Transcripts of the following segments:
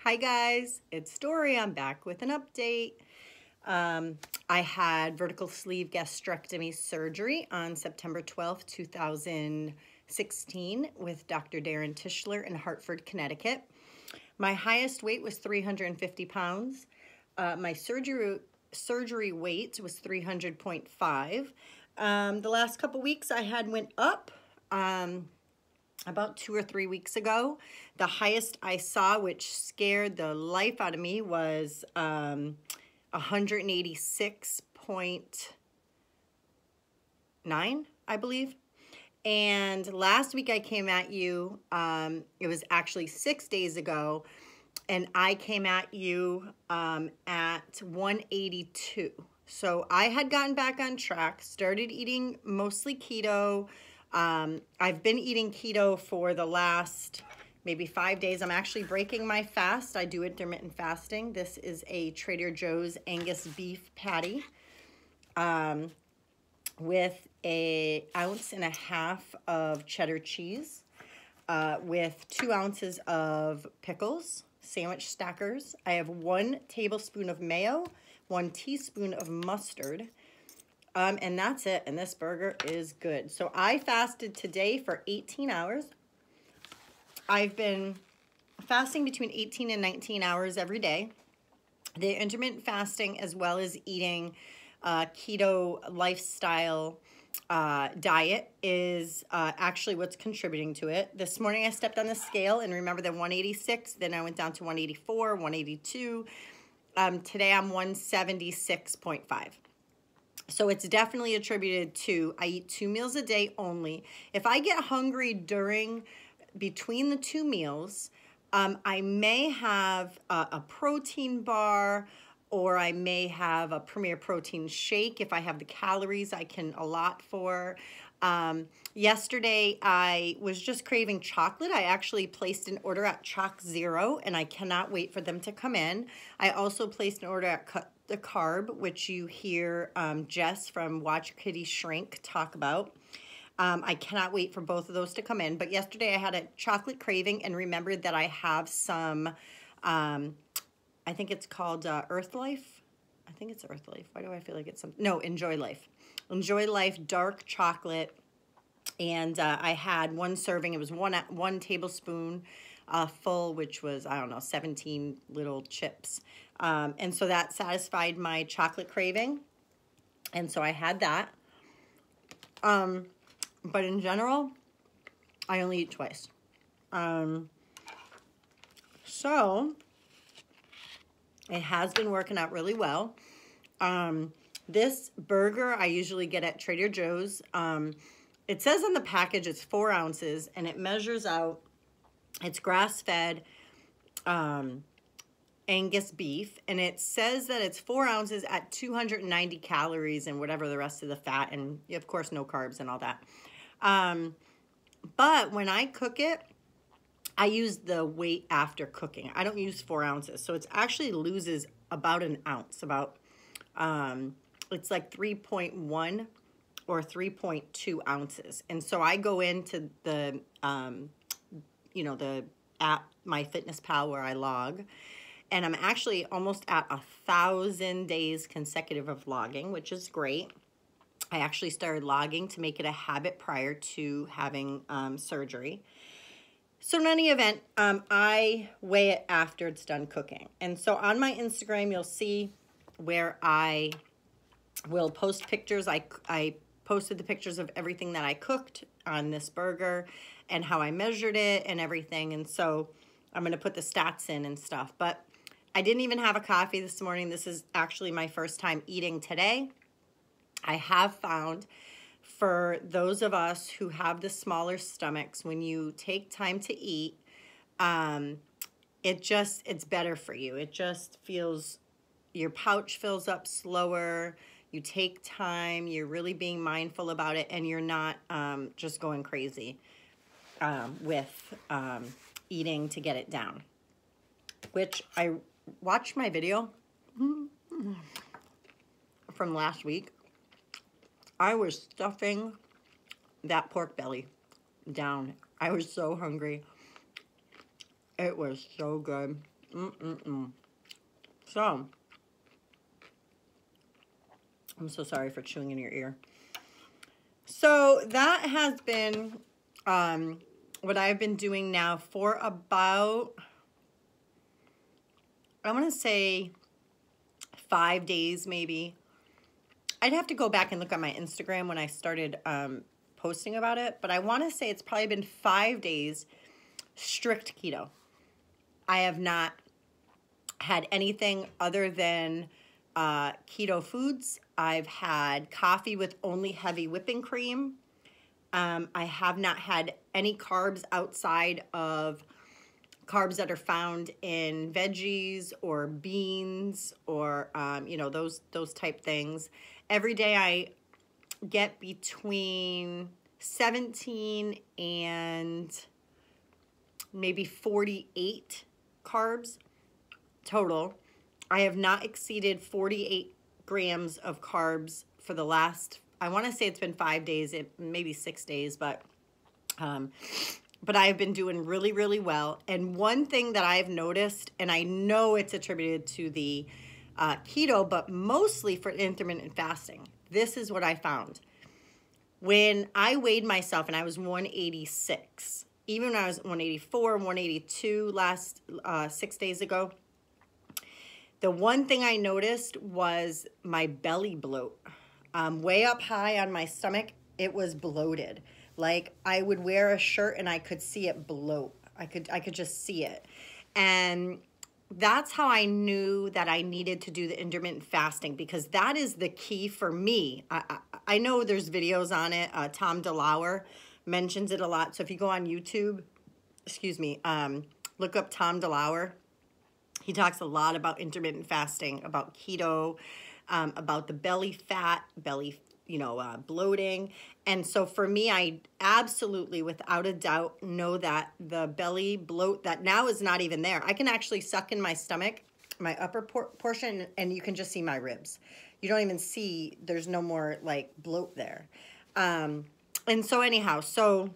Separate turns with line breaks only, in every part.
Hi guys, it's Dory. I'm back with an update. I had vertical sleeve gastrectomy surgery on September 12th, 2016 with Dr. Darren Tischler in Hartford, Connecticut. My highest weight was 350 pounds. My surgery weight was 300.5. The last couple weeks I had went up. About 2 or 3 weeks ago. The highest I saw, which scared the life out of me, was 186.9, I believe. And last week I came at you, it was actually 6 days ago, and I came at you at 182. So I had gotten back on track, started eating mostly keto. I've been eating keto for the last maybe 5 days. I'm actually breaking my fast. I do intermittent fasting. This is a Trader Joe's Angus beef patty with an 1.5 ounces of cheddar cheese, with 2 ounces of pickles, sandwich stackers. I have 1 tablespoon of mayo, 1 teaspoon of mustard, and that's it, and this burger is good. So I fasted today for 18 hours. I've been fasting between 18 and 19 hours every day. The intermittent fasting, as well as eating keto lifestyle diet, is actually what's contributing to it. This morning I stepped on the scale and remember the 186, then I went down to 184, 182. Today I'm 176.5. So it's definitely attributed to, I eat 2 meals a day only. If I get hungry between the 2 meals, I may have a protein bar, or I may have a Premier Protein shake if I have the calories I can allot for. Yesterday, I was just craving chocolate. I actually placed an order at Choc Zero, and I cannot wait for them to come in. I also placed an order at Cut the Carb, which you hear Jess from Watch Kitty Shrink talk about. I cannot wait for both of those to come in. But yesterday I had a chocolate craving and remembered that I have some, I think it's called Earth Life. I think it's Earth Life. Why do I feel like it's something? No, Enjoy Life. Enjoy Life dark chocolate. And I had 1 serving. It was one tablespoon full, which was, I don't know, 17 little chips. And so that satisfied my chocolate craving. And so I had that. But in general, I only eat twice. So it has been working out really well. This burger I usually get at Trader Joe's. It says on the package it's 4 ounces, and it measures out, it's grass-fed Angus beef, and it says that it's 4 ounces at 290 calories and whatever the rest of the fat, and of course no carbs and all that. But when I cook it, I use the weight after cooking. I don't use 4 ounces, so it actually loses about an ounce, it's like 3.1 or 3.2 ounces. And so I go into the, the app, MyFitnessPal, where I log, and I'm actually almost at 1,000 days consecutive of logging, which is great. I actually started logging to make it a habit prior to having surgery. So in any event, I weigh it after it's done cooking. And so on my Instagram, you'll see where I will post pictures. I posted the pictures of everything that I cooked on this burger and how I measured it and everything. And so I'm going to put the stats in and stuff. But I didn't even have a coffee this morning. This is actually my first time eating today. I have found, for those of us who have the smaller stomachs, when you take time to eat, it's better for you. It just feels, your pouch fills up slower. You take time, you're really being mindful about it, and you're not just going crazy with eating to get it down. Which I watched my video from last week. I was stuffing that pork belly down. I was so hungry. It was so good. So, I'm so sorry for chewing in your ear. So that has been what I've been doing now for about, I want to say 5 days maybe. I'd have to go back and look at my Instagram when I started posting about it, but I want to say it's probably been 5 days strict keto. I have not had anything other than keto foods. I've had coffee with only heavy whipping cream. I have not had any carbs outside of carbs that are found in veggies or beans or, you know, those type things. Every day I get between 17 and maybe 48 carbs total. I have not exceeded 48 grams of carbs for the last, I want to say it's been 5 days, maybe 6 days, but I've been doing really, really well. And one thing that I've noticed, and I know it's attributed to the keto, but mostly for intermittent fasting, this is what I found. When I weighed myself and I was 186, even when I was 184, 182 last 6 days ago, the one thing I noticed was my belly bloat. Way up high on my stomach, it was bloated. Like I would wear a shirt and I could see it bloat. I could just see it. And that's how I knew that I needed to do the intermittent fasting, because that is the key for me. I know there's videos on it. Tom DeLauer mentions it a lot. So if you go on YouTube, look up Tom DeLauer. He talks a lot about intermittent fasting, about keto, about the belly fat, bloating. And so for me, I absolutely, without a doubt, know that the belly bloat that now is not even there. I can actually suck in my stomach, my upper portion, and you can just see my ribs. You don't even see, there's no more like bloat there. And so anyhow, so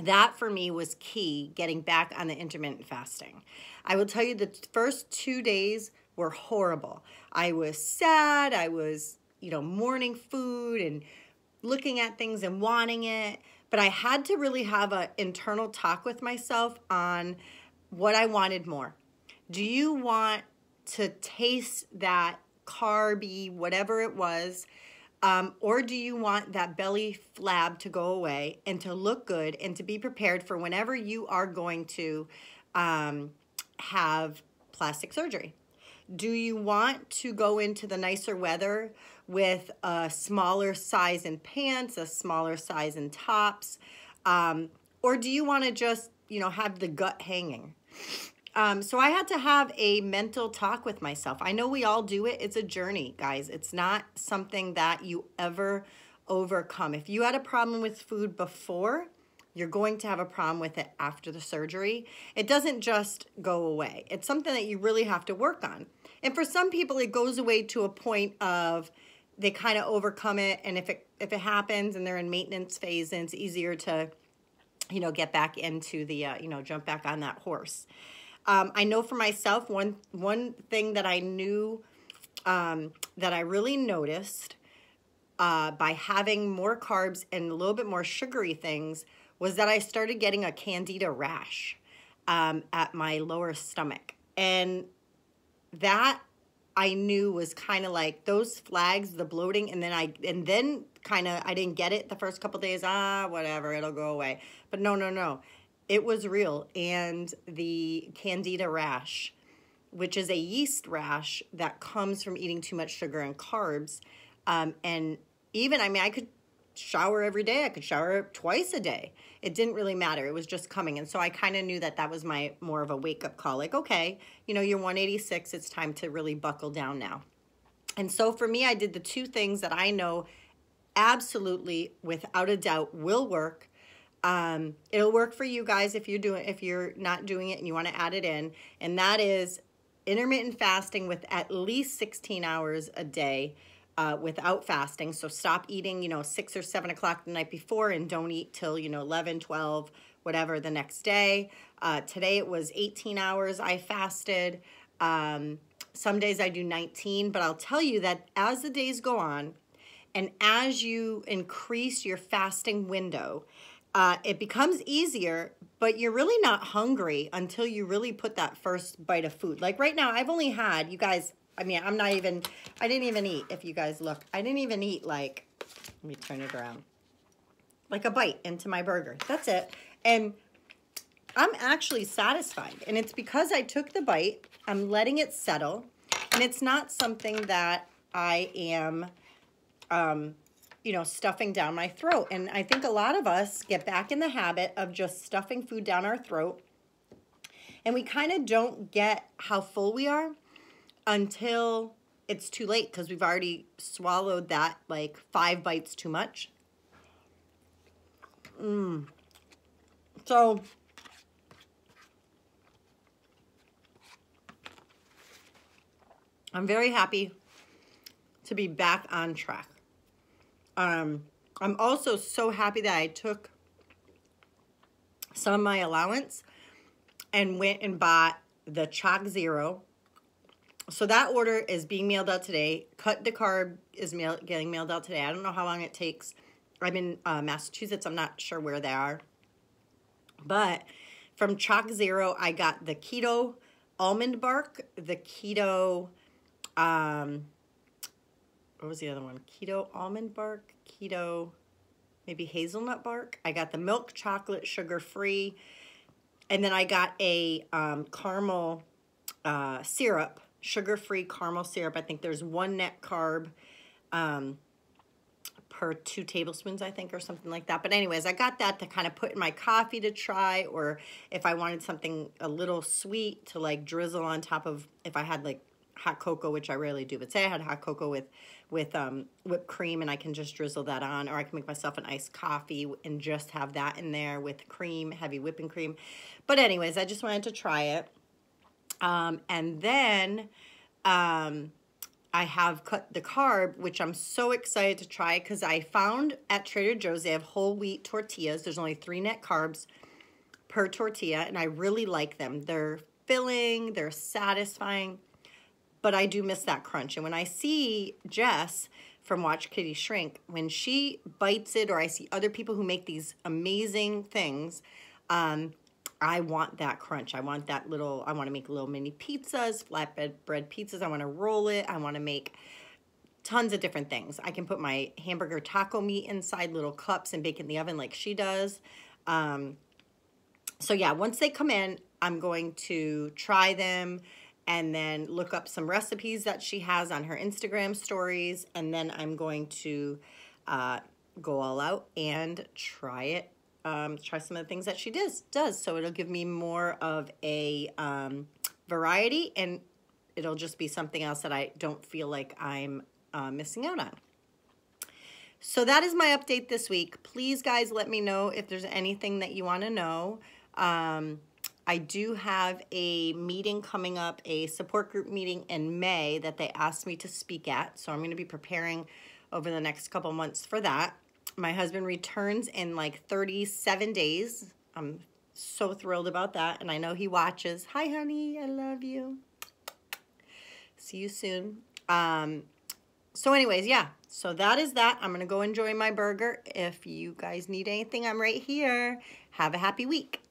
that for me was key, getting back on the intermittent fasting. I will tell you the first 2 days were horrible. I was sad. I was, mourning food and looking at things and wanting it. But I had to really have an internal talk with myself on what I wanted more. Do you want to taste that carby, whatever it was, or do you want that belly flab to go away and to look good and to be prepared for whenever you are going to have plastic surgery? Do you want to go into the nicer weather with a smaller size in pants, a smaller size in tops, or do you want to just, have the gut hanging? So I had to have a mental talk with myself. I know we all do it. It's a journey, guys. It's not something that you ever overcome. If you had a problem with food before, you're going to have a problem with it after the surgery. It doesn't just go away. It's something that you really have to work on. And for some people, it goes away to a point of they kind of overcome it. And if it happens and they're in maintenance phase, then it's easier to, get back into the, jump back on that horse. I know for myself, one thing that I knew, that I really noticed by having more carbs and a little bit more sugary things was that I started getting a candida rash at my lower stomach. And that I knew was kind of like those flags, the bloating, and then I didn't get it the first couple days. Whatever, it'll go away. But no. It was real. And the candida rash, which is a yeast rash that comes from eating too much sugar and carbs. And even, I could shower every day. I could shower twice a day. It didn't really matter. It was just coming. And so I kind of knew that was my more of a wake-up call. Like, okay, you're 186. It's time to really buckle down now. And so for me, I did the two things that I know absolutely, without a doubt, will work. It'll work for you guys if you're not doing it and you want to add it in. And that is intermittent fasting with at least 16 hours a day without fasting. So stop eating, 6 or 7 o'clock the night before and don't eat till, 11, 12, whatever the next day. Today it was 18 hours I fasted. Some days I do 19, but I'll tell you that as the days go on and as you increase your fasting window, it becomes easier, but you're really not hungry until you really put that first bite of food. Like right now, I've only had, you guys, I mean, I didn't even eat, if you guys look, I didn't even eat like, let me turn it around, like a bite into my burger. That's it. And I'm actually satisfied. And it's because I took the bite, I'm letting it settle, and it's not something that I am, you know, stuffing down my throat. And I think a lot of us get back in the habit of just stuffing food down our throat. And we kind of don't get how full we are until it's too late because we've already swallowed that like 5 bites too much. So I'm very happy to be back on track. I'm also so happy that I took some of my allowance and went and bought the Chalk Zero. So that order is being mailed out today. Cut the Carb is getting mailed out today. I don't know how long it takes. I'm in Massachusetts. I'm not sure where they are. But from Chalk Zero, I got the Keto Almond Bark, the Keto, what was the other one? Keto Almond Bark, Keto, maybe Hazelnut Bark. I got the milk chocolate sugar-free. And then I got a caramel syrup, sugar-free caramel syrup. I think there's 1 net carb per 2 tablespoons, I think, or something like that. But anyways, I got that to kind of put in my coffee to try, or if I wanted something a little sweet to like drizzle on top of, if I had like hot cocoa, which I rarely do, but say I had hot cocoa with whipped cream and I can just drizzle that on, or I can make myself an iced coffee and just have that in there with cream, heavy whipping cream. But anyways, I just wanted to try it. And then I have cut the carb, which I'm so excited to try because I found at Trader Joe's they have whole wheat tortillas. There's only 3 net carbs per tortilla, and I really like them. They're filling, they're satisfying, but I do miss that crunch. And when I see Jess from Watch Kitty Shrink, when she bites it, or I see other people who make these amazing things, I want that crunch. I want that little, I want to make little mini pizzas, flatbread bread pizzas. I want to roll it. I want to make tons of different things. I can put my hamburger taco meat inside little cups and bake it in the oven like she does. So yeah, once they come in, I'm going to try them and then look up some recipes that she has on her Instagram stories. And then I'm going to go all out and try it. Try some of the things that she does. So it'll give me more of a variety, and it'll just be something else that I don't feel like I'm missing out on. So that is my update this week. Please, guys, let me know if there's anything that you want to know. I do have a meeting coming up, a support group meeting in May that they asked me to speak at. So I'm going to be preparing over the next couple months for that. My husband returns in like 37 days. I'm so thrilled about that. And I know he watches. Hi, honey. I love you. See you soon. So anyways, yeah. So that is that. I'm going to go enjoy my burger. If you guys need anything, I'm right here. Have a happy week.